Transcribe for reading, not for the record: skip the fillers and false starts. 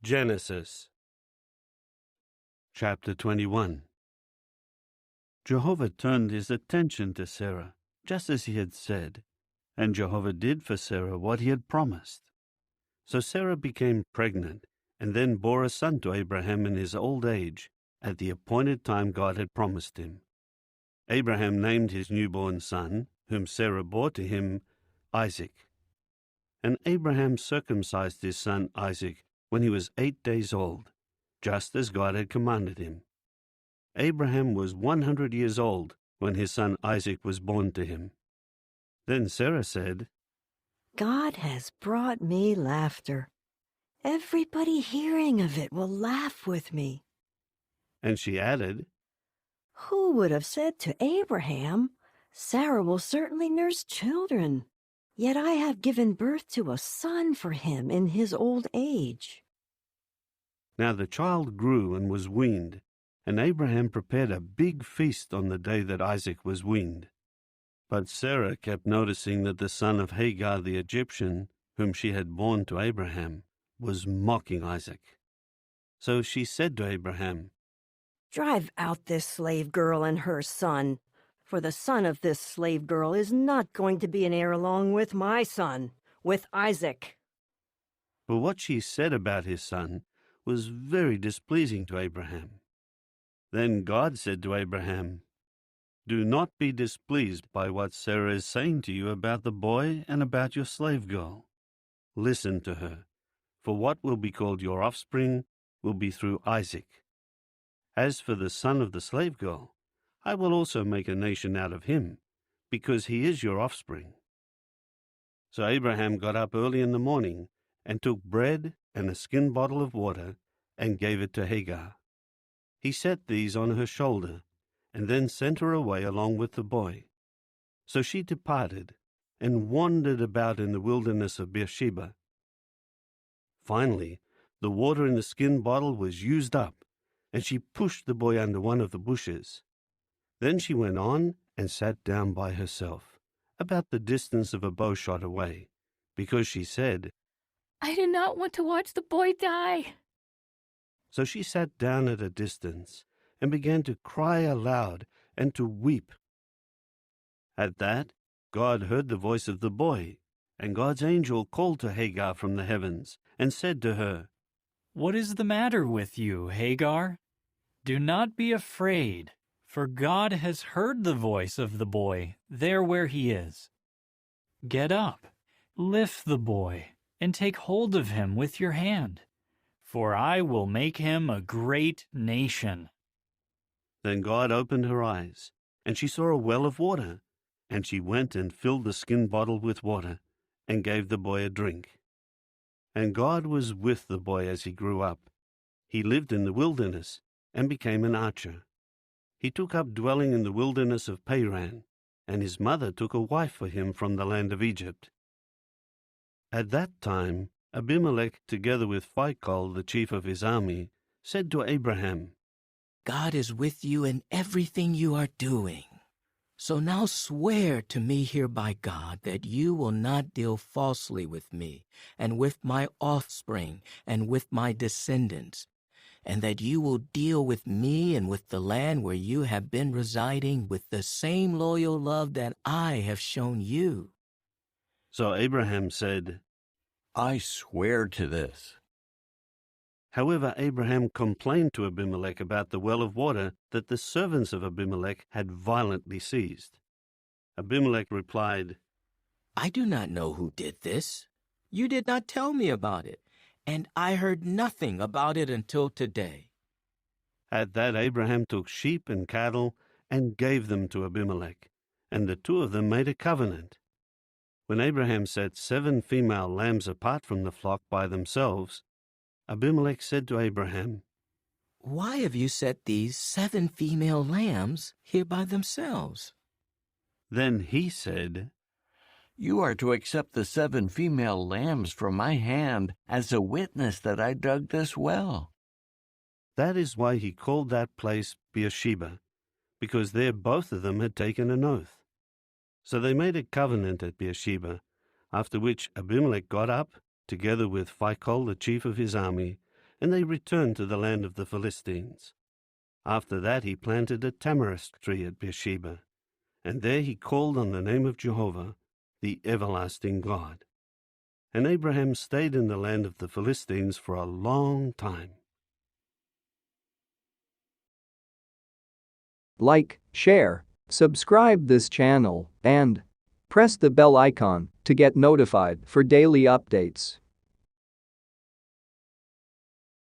Genesis Chapter 21. Jehovah turned his attention to Sarah, just as he had said, and Jehovah did for Sarah what he had promised. So Sarah became pregnant, and then bore a son to Abraham in his old age, at the appointed time God had promised him. Abraham named his newborn son, whom Sarah bore to him, Isaac. And Abraham circumcised his son Isaac when he was 8 days old, just as God had commanded him. Abraham was 100 years old when his son Isaac was born to him. Then Sarah said, God has brought me laughter. Everybody hearing of it will laugh with me. And she added, Who would have said to Abraham, Sarah will certainly nurse children, yet I have given birth to a son for him in his old age. Now the child grew and was weaned, and Abraham prepared a big feast on the day that Isaac was weaned. But Sarah kept noticing that the son of Hagar the Egyptian, whom she had borne to Abraham, was mocking Isaac. So she said to Abraham, Drive out this slave girl and her son, for the son of this slave girl is not going to be an heir along with my son, with Isaac. But what she said about his son was very displeasing to Abraham. Then God said to Abraham, Do not be displeased by what Sarah is saying to you about the boy and about your slave girl. Listen to her, for what will be called your offspring will be through Isaac. As for the son of the slave girl, I will also make a nation out of him, because he is your offspring. So Abraham got up early in the morning and took bread and a skin bottle of water and gave it to Hagar. He set these on her shoulder and then sent her away along with the boy. So she departed and wandered about in the wilderness of Beersheba. Finally, the water in the skin bottle was used up, and she pushed the boy under one of the bushes. Then she went on and sat down by herself, about the distance of a bow shot away, because she said, I do not want to watch the boy die. So she sat down at a distance and began to cry aloud and to weep. At that, God heard the voice of the boy, and God's angel called to Hagar from the heavens and said to her, What is the matter with you, Hagar? Do not be afraid, for God has heard the voice of the boy there where he is. Get up, lift the boy, and take hold of him with your hand, for I will make him a great nation. Then God opened her eyes, and she saw a well of water, and she went and filled the skin bottle with water, and gave the boy a drink. And God was with the boy as he grew up. He lived in the wilderness, and became an archer. He took up dwelling in the wilderness of Paran, and his mother took a wife for him from the land of Egypt. At that time, Abimelech, together with Phicol, the chief of his army, said to Abraham, God is with you in everything you are doing. So now swear to me here by God that you will not deal falsely with me and with my offspring and with my descendants, and that you will deal with me and with the land where you have been residing with the same loyal love that I have shown you. So Abraham said, I swear to this. However, Abraham complained to Abimelech about the well of water that the servants of Abimelech had violently seized. Abimelech replied, I do not know who did this. You did not tell me about it, and I heard nothing about it until today. At that Abraham took sheep and cattle and gave them to Abimelech, and the two of them made a covenant. When Abraham set 7 female lambs apart from the flock by themselves, Abimelech said to Abraham, Why have you set these 7 female lambs here by themselves? Then he said, You are to accept the 7 female lambs from my hand as a witness that I dug this well. That is why he called that place Beersheba, because there both of them had taken an oath. So they made a covenant at Beersheba, after which Abimelech got up, together with Phicol, the chief of his army, and they returned to the land of the Philistines. After that he planted a tamarisk tree at Beersheba, and there he called on the name of Jehovah, the everlasting God. And Abraham stayed in the land of the Philistines for a long time. Like, share, subscribe this channel, and press the bell icon to get notified for daily updates.